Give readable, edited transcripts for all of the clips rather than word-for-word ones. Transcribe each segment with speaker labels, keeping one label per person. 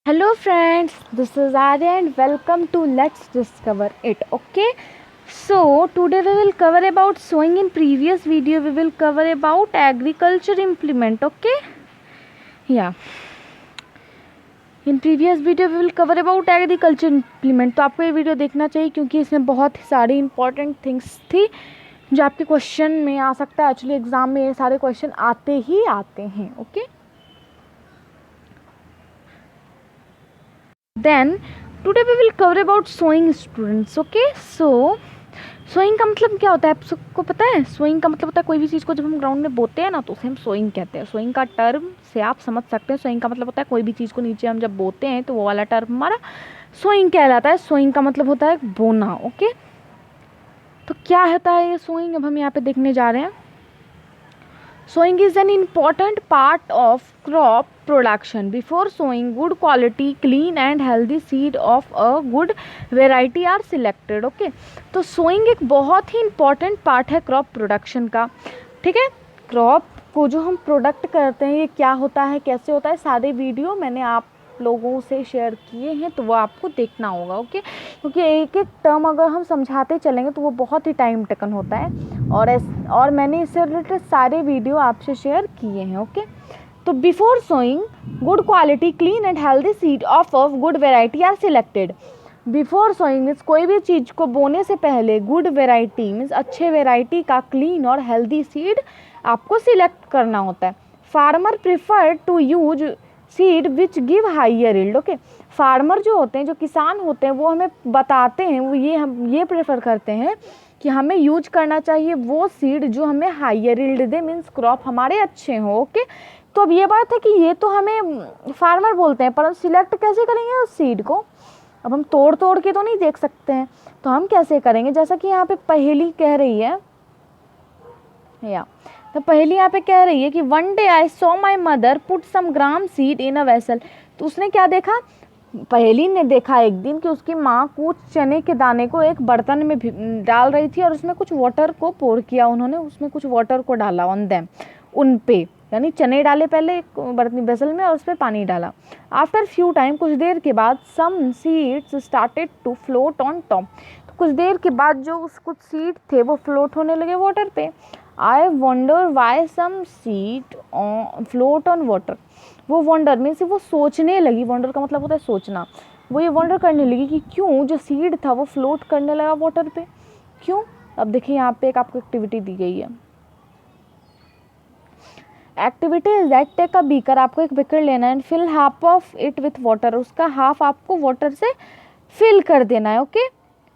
Speaker 1: Hello friends, this is Arya and welcome to Let's Discover It. Okay, so today we will cover about sewing. In previous video we will cover about agriculture implement. Okay, yeah, in previous video we will cover about agriculture implement. तो आपको ये video देखना चाहिए क्योंकि इसमें बहुत सारी important things थी जो आपके क्वेश्चन में आ सकता है. एक्चुअली एग्जाम में ये सारे क्वेश्चन आते ही आते हैं. Okay, then today we will cover about sewing students. okay, so sowing का मतलब क्या होता है आप सबको पता है? सोइंग का मतलब होता है कोई भी चीज़ को जब हम ग्राउंड में बोते हैं ना तो उसे हम सोइंग कहते हैं. सोइंग का टर्म से आप समझ सकते हैं. सोइंग का मतलब होता है कोई भी चीज़ को नीचे हम जब बोते हैं तो वो वाला टर्म हमारा सोइंग कहलाता है. सोइंग का मतलब होता है बोना. ओके, तो क्या होता है ये सोइंग, अब हम यहाँ पे देखने जा रहे हैं. Sowing is an important part of crop production. Before sowing, good quality, clean and healthy seed of a good variety are selected. Okay, तो sowing एक बहुत ही important part है crop production का. ठीक है, crop को जो हम प्रोडक्ट करते हैं ये क्या होता है, कैसे होता है, सारे वीडियो मैंने आप लोगों से शेयर किए हैं तो वो आपको देखना होगा. ओके, क्योंकि एक एक टर्म अगर हम समझाते चलेंगे तो वो बहुत ही टाइम टेकन होता है और मैंने इससे रिलेटेड सारे वीडियो आपसे शेयर किए हैं. ओके, तो before sowing good quality clean and healthy seed of good variety are selected. Before sowing means कोई भी चीज़ को बोने से पहले गुड वेराइटी मीन्स अच्छे वेराइटी का क्लीन और हेल्दी सीड आपको सिलेक्ट करना होता है. Farmer prefer to use seed which give higher yield. Okay, farmer जो होते हैं, जो किसान होते हैं, वो हमें बताते हैं, वो हम ये प्रेफर करते हैं कि हमें यूज करना चाहिए वो सीड जो हमें हाइयर यील्ड दे, मीन्स क्रॉप हमारे अच्छे हों. ओके, तो अब ये बात है कि ये तो हमें फार्मर बोलते हैं, पर सिलेक्ट कैसे करेंगे उस सीड को? अब हम तोड़ तोड़ के तो नहीं देख सकते हैं, तो हम कैसे करेंगे? जैसा कि यहाँ पे पहेली कह रही है, या तो पहली यहाँ पे कह रही है कि one day I saw my mother put some gram seed in a vessel. तो उसने क्या देखा? पहेली ने देखा एक दिन कि उसकी माँ कुछ चने के दाने को एक बर्तन में डाल रही थी और उसमें कुछ वाटर को पोर किया. उन्होंने उसमें कुछ वाटर को डाला ऑन देम, उन पे, यानी चने डाले पहले एक बर्तन वेसल में और उस पर पानी डाला. आफ्टर फ्यू टाइम, कुछ देर के बाद, some seeds started to float on top. तो कुछ देर के बाद जो कुछ सीड थे वो फ्लोट होने लगे वाटर पे. I wonder why some seed float on water. वो वंडर मीन्स वो सोचने लगी. वंडर का मतलब होता है सोचना. वो ये वंडर करने लगी कि क्यों जो सीड था वो फ्लोट करने लगा वाटर पे, क्यों? अब देखिए यहाँ पे एक आपको एक्टिविटी दी गई है. Activity is that take a beaker. आपको एक बीकर लेना है and fill half of it with water. उसका हाफ आपको वाटर से फिल कर देना है. Okay,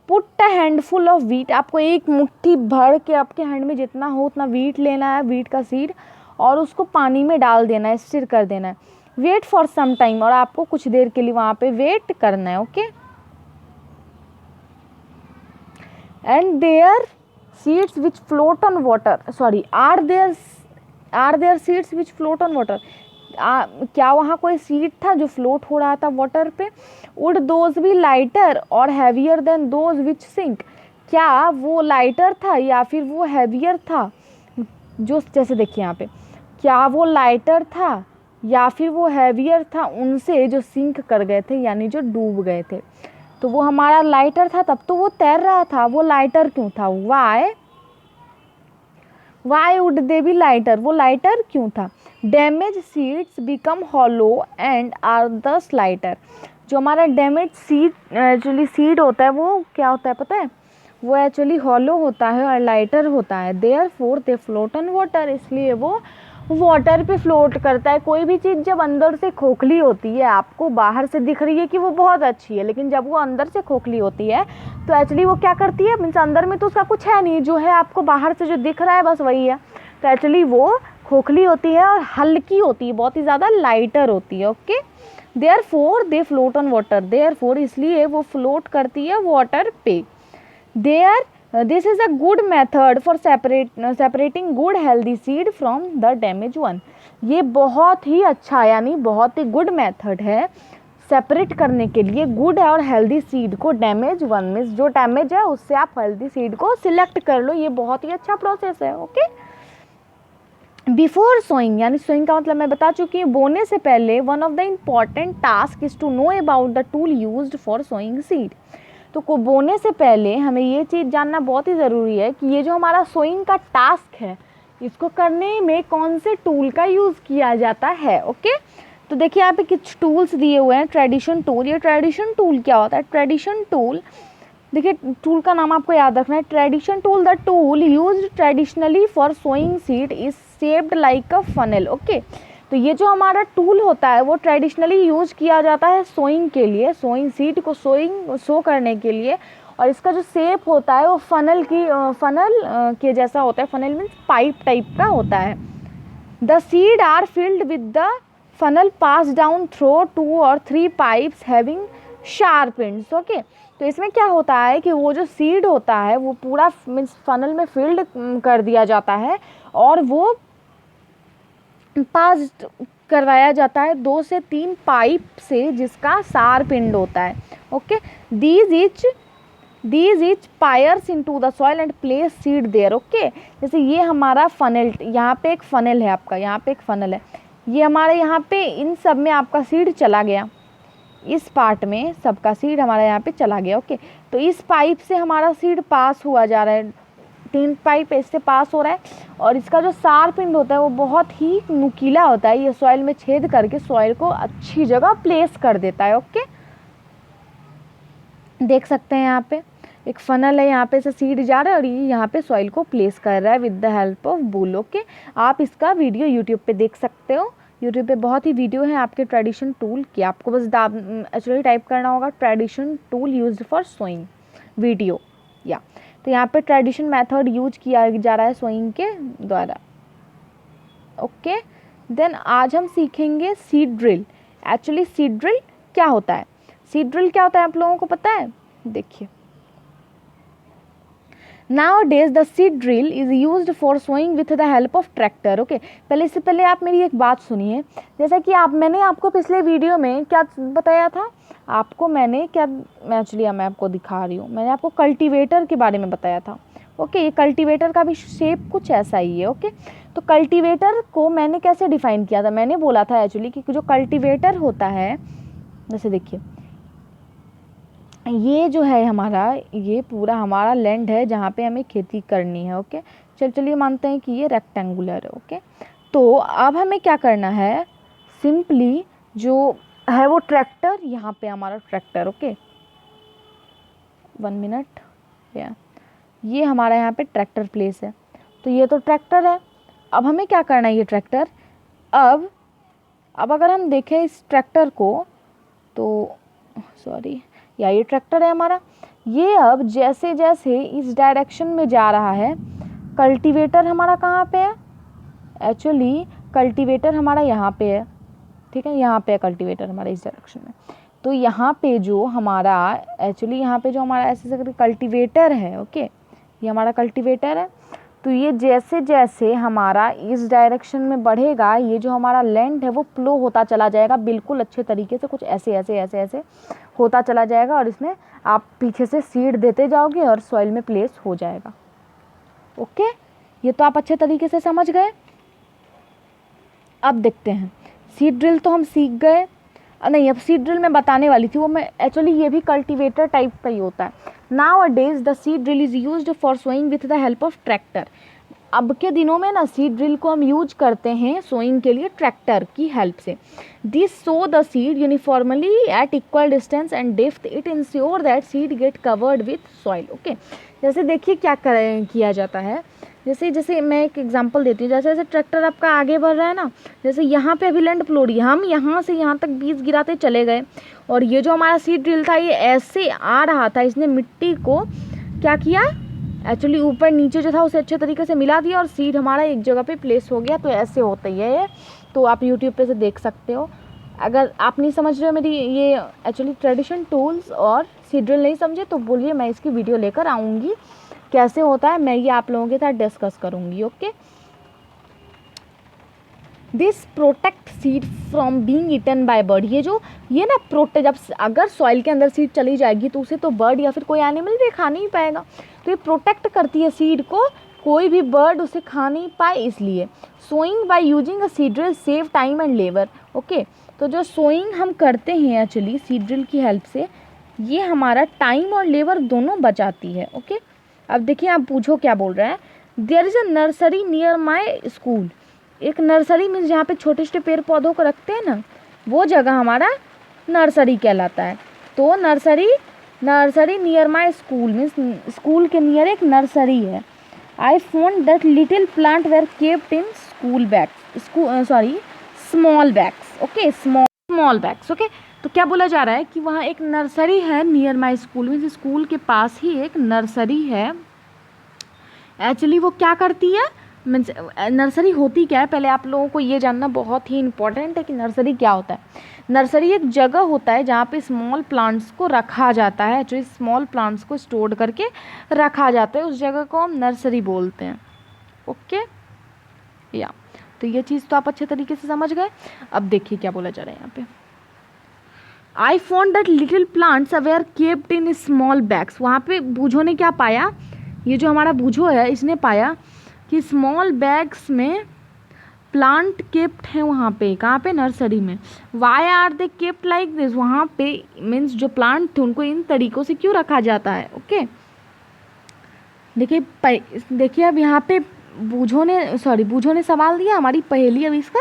Speaker 1: put a handful of wheat. आपको एक मुट्ठी भर के आपके हैंड में जितना हो उतना वीट लेना है, वीट का सीड, और उसको पानी में डाल देना है, स्टिर कर देना है. वेट फॉर सम टाइम, और आपको कुछ देर के लिए वहाँ पे वेट करना है. Okay, and there seeds which float on water, sorry are there seeds which float on water. क्या वहाँ कोई सीड था जो फ्लोट हो रहा था वाटर पे? Would those be lighter or heavier than those which sink. क्या वो लाइटर था या फिर वो हैवियर था? जो जैसे देखिए यहाँ पे, क्या वो लाइटर था या फिर वो हैवियर था उनसे जो सिंक कर गए थे, यानी जो डूब गए थे? तो वो हमारा लाइटर था, तब तो वो तैर रहा था. वो लाइटर क्यों था? Why would they be lighter. वो लाइटर क्यों था? Damage seeds become hollow and are thus lighter. जो हमारा डैमेज सीड एक्चुअली सीड होता है वो क्या होता है पता है? वो एक्चुअली हॉलो होता है और लाइटर होता है. Therefore they float on water. इसलिए वो वाटर पे फ्लोट करता है. कोई भी चीज़ जब अंदर से खोखली होती है, आपको बाहर से दिख रही है कि वो बहुत अच्छी है, लेकिन जब वो अंदर से खोखली होती है तो एक्चुअली वो क्या करती है, मीन्स अंदर में तो उसका कुछ है नहीं, जो है आपको बाहर से जो दिख रहा है बस वही है. तो एक्चुअली वो खोखली होती है और हल्की होती है, बहुत ही ज़्यादा लाइटर होती है. Okay, therefore they float on water. Therefore इसलिए वो फ्लोट करती है वाटर पे. There this is a good method for separating good healthy seed from the damage one. ये बहुत ही अच्छा यानी बहुत ही गुड मेथड है सेपरेट करने के लिए गुड और हेल्दी सीड को डैमेज वन में. जो डैमेज है उससे आप हेल्दी सीड को सिलेक्ट कर लो. ये बहुत ही अच्छा प्रोसेस है. ओके, बिफोर सोइंग, यानी सोइंग का मतलब मैं बता चुकी हूँ, बोने से पहले one of the important task is to know about the tool used for sowing seed. तो को बोने से पहले हमें ये चीज़ जानना बहुत ही ज़रूरी है कि ये जो हमारा सोइंग का टास्क है, इसको करने में कौन से टूल का यूज़ किया जाता है। ओके, तो देखिए यहाँ पे कुछ टूल्स दिए हुए हैं। ट्रेडिशन टूल, ये ट्रेडिशन टूल क्या होता है? ट्रेडिशन टूल, देखिए टूल का नाम आपको याद रखना है, tradition tool. The tool used traditionally for sowing seed is shaped like a funnel. Okay, तो ये जो हमारा टूल होता है वो ट्रेडिशनली यूज किया जाता है सोइंग के लिए, सोइंग सीड को सो करने के लिए, और इसका जो शेप होता है वो फनल के जैसा होता है। फनल मीन्स पाइप टाइप का होता है। The seed are filled with the funnel pass down through 2 or 3 pipes having sharp ends. Okay, तो इसमें क्या होता है कि वो जो सीड होता है वो पूरा मीन्स फनल में फिल्ड कर दिया जाता है और वो पास करवाया जाता है 2 से 3 पाइप से जिसका शार्प एंड होता है। Okay, these each pierce into the soil and place seed there. Okay, जैसे ये हमारा फनल, यहाँ पे एक फनल है आपका, यहाँ पे एक फनल है, ये हमारे यहाँ पे इन सब में आपका सीड चला गया, इस पार्ट में सबका सीड हमारा यहाँ पे चला गया। ओके, तो इस पाइप से हमारा सीड पास हुआ जा रहा है, 3 पाइप इससे पास हो रहा है, और इसका जो शार्प एंड होता है वो बहुत ही नुकीला होता है, ये सॉइल में छेद करके सॉइल को अच्छी जगह प्लेस कर देता है। ओके, देख सकते हैं यहाँ पे एक फनल है, यहाँ पे से सीड जा रहा है और ये यहाँ पे सॉइल को प्लेस कर रहा है with the help of bull. Okay, आप इसका वीडियो यूट्यूब पे देख सकते हो, यूट्यूब पे बहुत ही वीडियो है आपके ट्रेडिशन टूल की, आपको बस एक्चुअली टाइप करना होगा tradition tool used for sowing video, या तो यहाँ पे ट्रेडिशन मेथड यूज किया जा रहा है सोइंग के द्वारा। ओके, देन आज हम सीखेंगे seed drill. Actually seed drill क्या होता है? सीड ड्रिल क्या होता है आप लोगों को पता है? देखिए, Nowadays the seed drill is used for sowing with the help of tractor। Okay, पहले इससे पहले आप मेरी एक बात सुनिए, जैसा कि मैंने आपको पिछले वीडियो में क्या बताया था, आपको मैंने क्या, मैं आपको दिखा रही हूँ, मैंने आपको कल्टीवेटर के बारे में बताया था। ओके, ये कल्टीवेटर का भी शेप कुछ ऐसा ही है। ओके, तो कल्टीवेटर को मैंने कैसे डिफाइन किया था? मैंने बोला था एक्चुअली कि जो कल्टीवेटर होता है, जैसे देखिए ये जो है हमारा, ये पूरा हमारा लैंड है जहाँ पे हमें खेती करनी है। ओके, चलिए मानते हैं कि ये रेक्टेंगुलर है। ओके, तो अब हमें क्या करना है, सिंपली जो है वो ट्रैक्टर, यहाँ पे हमारा ट्रैक्टर, ओके 1 मिनट, ये हमारा यहाँ पे ट्रैक्टर प्लेस है, तो ये तो ट्रैक्टर है। अब हमें क्या करना है, ये ट्रैक्टर, अब अगर हम देखें इस ट्रैक्टर को तो सॉरी, या ये ट्रैक्टर है हमारा, ये अब जैसे जैसे इस डायरेक्शन में जा रहा है, कल्टीवेटर हमारा कहाँ पे है? एक्चुअली कल्टीवेटर हमारा यहाँ पे है, ठीक है, यहाँ पे है कल्टीवेटर हमारा इस डायरेक्शन में। तो यहाँ पे जो हमारा एक्चुअली यहाँ पे जो हमारा ऐसे कल्टीवेटर है, ओके, ये हमारा कल्टीवेटर है, तो ये जैसे जैसे हमारा इस डायरेक्शन में बढ़ेगा, ये जो हमारा लैंड है वो फ्लो होता चला जाएगा बिल्कुल अच्छे तरीके से, कुछ ऐसे ऐसे ऐसे ऐसे होता चला जाएगा, और इसमें आप पीछे से सीड देते जाओगे और सॉइल में प्लेस हो जाएगा। ओके, ये तो आप अच्छे तरीके से समझ गए। अब देखते हैं, सीड ड्रिल तो हम सीख गए, नहीं अब सीड ड्रिल मैं बताने वाली थी, वो मैं एक्चुअली ये भी कल्टीवेटर टाइप का ही होता है। Nowadays the seed drill is used for sowing with the help of tractor। अब के दिनों में ना सीड ड्रिल को हम यूज करते हैं सोइंग के लिए ट्रैक्टर की हेल्प से। This so the seed uniformly eight equal distance and depth, it ensure that seed get covered with soil. Okay, जैसे देखिए क्या किया जाता है, जैसे मैं एक एग्जांपल देती हूँ, जैसे जैसे ट्रैक्टर आपका आगे बढ़ रहा है ना, जैसे यहाँ पे अभी लैंड फ्लोरी, हम यहाँ से यहाँ तक बीज गिराते चले गए, और ये जो हमारा सीड ड्रिल था ये ऐसे आ रहा था, इसने मिट्टी को क्या किया, एक्चुअली ऊपर नीचे जो था उसे अच्छे तरीके से मिला दिया और सीड हमारा एक जगह पे प्लेस हो गया। तो ऐसे होता ही है, तो आप यूट्यूब पे से देख सकते हो। अगर आप नहीं समझ रहे हो मेरी ये एक्चुअली ट्रेडिशन टूल्स और सीड ड्रिल नहीं समझे तो बोलिए, मैं इसकी वीडियो लेकर आऊँगी, कैसे होता है मैं ये आप लोगों के साथ डिस्कस करूँगी। Okay, this protect seed from being eaten by bird. ये ना प्रोटेक्ट, जब अगर सॉइल के अंदर सीड चली जाएगी तो उसे तो बर्ड या फिर कोई एनिमल भी खा नहीं पाएगा, तो ये प्रोटेक्ट करती है सीड को कोई भी बर्ड उसे खा नहीं पाए इसलिए। Sowing by using a seed drill save time and labour. Okay, तो जो सोइंग हम करते हैं एक्चुअली सीड्रिल की हेल्प से, ये हमारा टाइम और लेबर दोनों बचाती है। ओके, अब देखिए आप पूछो क्या बोल रहा है। There is a nursery near my school. एक नर्सरी मीन्स जहाँ पे छोटे छोटे पेड़ पौधों को रखते हैं ना, वो जगह हमारा नर्सरी कहलाता है। तो nursery near my school means school के नियर एक नर्सरी है। I found that little plant were kept in small bags. Okay, small bags. Okay, तो क्या बोला जा रहा है कि वहाँ एक नर्सरी है near my school means school के पास ही एक नर्सरी है। एक्चुअली वो क्या करती है मीन्स नर्सरी होती क्या है, पहले आप लोगों को ये जानना बहुत ही इंपॉर्टेंट है कि नर्सरी क्या होता है। नर्सरी एक जगह होता है जहाँ पे स्मॉल प्लांट्स को रखा जाता है, जो स्मॉल प्लांट्स को स्टोर करके रखा जाता है, उस जगह को हम नर्सरी बोलते हैं। ओके या तो ये चीज़ तो आप अच्छे तरीके से समझ गए। अब देखिए क्या बोला जा रहा है यहाँ पे। I found that little plants were kept in small bags. वहाँ पे बूझो ने क्या पाया, ये जो हमारा बूझो है इसने पाया कि स्मॉल बैग्स में प्लांट केप्ट हैं वहाँ पे। कहाँ पे? नर्सरी में। Why are they kept like this? वहाँ पे मीन्स जो प्लांट थे उनको इन तरीक़ों से क्यों रखा जाता है। ओके, देखिए अब यहाँ पे बूझो ने सवाल दिया, हमारी पहेली अब इसका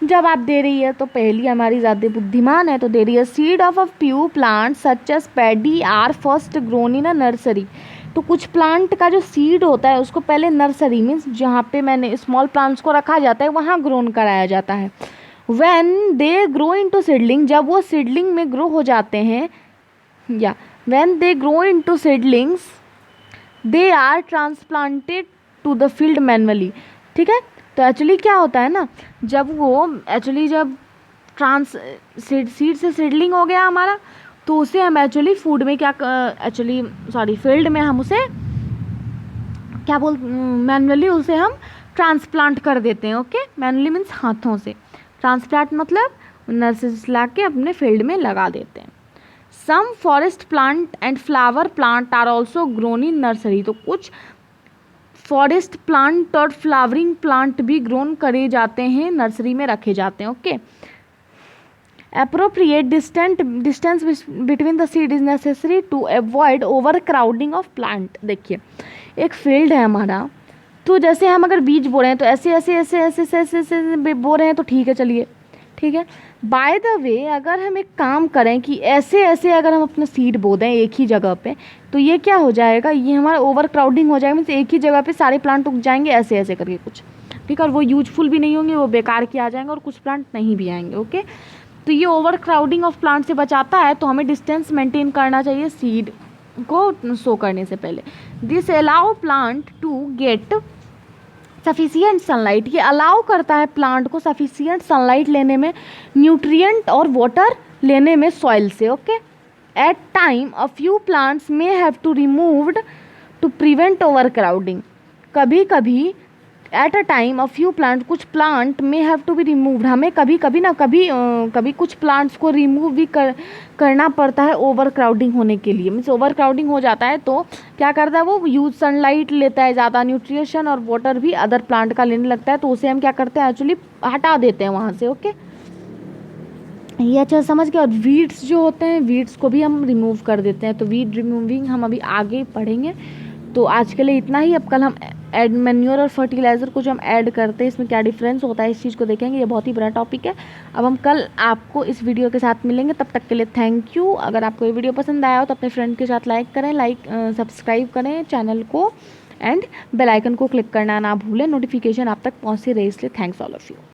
Speaker 1: जवाब दे रही है। तो पहेली हमारी ज़्यादा बुद्धिमान है, तो दे रही है seed of a few plant such as paddy are first grown in a nursery. तो कुछ प्लांट का जो सीड होता है उसको पहले नर्सरी मीन्स जहाँ पे मैंने स्मॉल प्लांट्स को रखा जाता है वहाँ ग्रोन कराया जाता है। When they grow into seedling, जब वो सीडलिंग में ग्रो हो जाते हैं, या when they grow into seedlings they are transplanted to the field manually. ठीक है, तो एक्चुअली क्या होता है ना, जब सीड से सीडलिंग हो गया हमारा, तो उसे हम एक्चुअली फील्ड में हम उसे क्या मैनुअली उसे हम ट्रांसप्लांट कर देते हैं। ओके, मैनुअली मीन्स हाथों से, ट्रांसप्लांट मतलब नर्सरी से ला के अपने फील्ड में लगा देते हैं। Some forest plant and flower plant are also grown in nursery. तो कुछ फॉरेस्ट प्लांट और फ्लावरिंग प्लांट भी ग्रोन करे जाते हैं, नर्सरी में रखे जाते हैं। Okay, appropriate distance between the seed is necessary to avoid overcrowding of plant। देखिए एक फील्ड है हमारा, तो जैसे हम अगर बीज बो रहे हैं तो ऐसे बो रहे हैं तो ठीक है, चलिए ठीक है। बाय द वे अगर हम एक काम करें कि ऐसे अगर हम अपना सीड बो दें एक ही जगह पे, तो ये क्या हो जाएगा, ये हमारा ओवर क्राउडिंग हो जाएगा। मीन्स एक ही जगह पे सारे प्लांट उग जाएंगे ऐसे करके कुछ, ठीक है, और वो यूजफुल भी नहीं होंगे, वो बेकार के आ जाएंगे और कुछ प्लांट नहीं भी आएंगे। ओके, तो ये ओवर क्राउडिंग ऑफ प्लांट से बचाता है, तो हमें डिस्टेंस मेंटेन करना चाहिए सीड को सो करने से पहले। This allow plant to get sufficient sunlight. ये अलाउ करता है प्लांट को सफिशिएंट सनलाइट लेने में, न्यूट्रिएंट और वाटर लेने में सॉइल से। Okay, at time a few plants may have to removed to prevent overcrowding. कभी at a time a few plant, कुछ plant may have to be removed, हमें कभी कुछ प्लांट्स को रिमूव भी करना पड़ता है ओवर क्राउडिंग होने के लिए। मीन्स ओवर क्राउडिंग हो जाता है तो क्या करता है, वो यूज सनलाइट लेता है ज़्यादा, न्यूट्रिशन और वाटर भी अदर प्लांट का लेने लगता है, तो उसे हम क्या करते हैं एक्चुअली हटा देते हैं वहाँ से। ओके, ये अच्छा समझ गए। और वीड्स जो होते हैं, वीड्स को भी हम रिमूव कर देते हैं, तो वीड रिमूविंग हम अभी आगे पढ़ेंगे। तो आज के लिए इतना ही। अब कल हम मैन्योर और फर्टिलाइज़र को जो हम ऐड करते हैं इसमें क्या डिफरेंस होता है इस चीज़ को देखेंगे। ये बहुत ही बड़ा टॉपिक है। अब हम कल आपको इस वीडियो के साथ मिलेंगे, तब तक के लिए थैंक यू। अगर आपको ये वीडियो पसंद आया हो तो अपने फ्रेंड के साथ सब्सक्राइब करें चैनल को, एंड बेल आइकन को क्लिक करना ना भूलें, नोटिफिकेशन आप तक पहुँचती रहे, इसलिए थैंक्स ऑल ऑफ यू।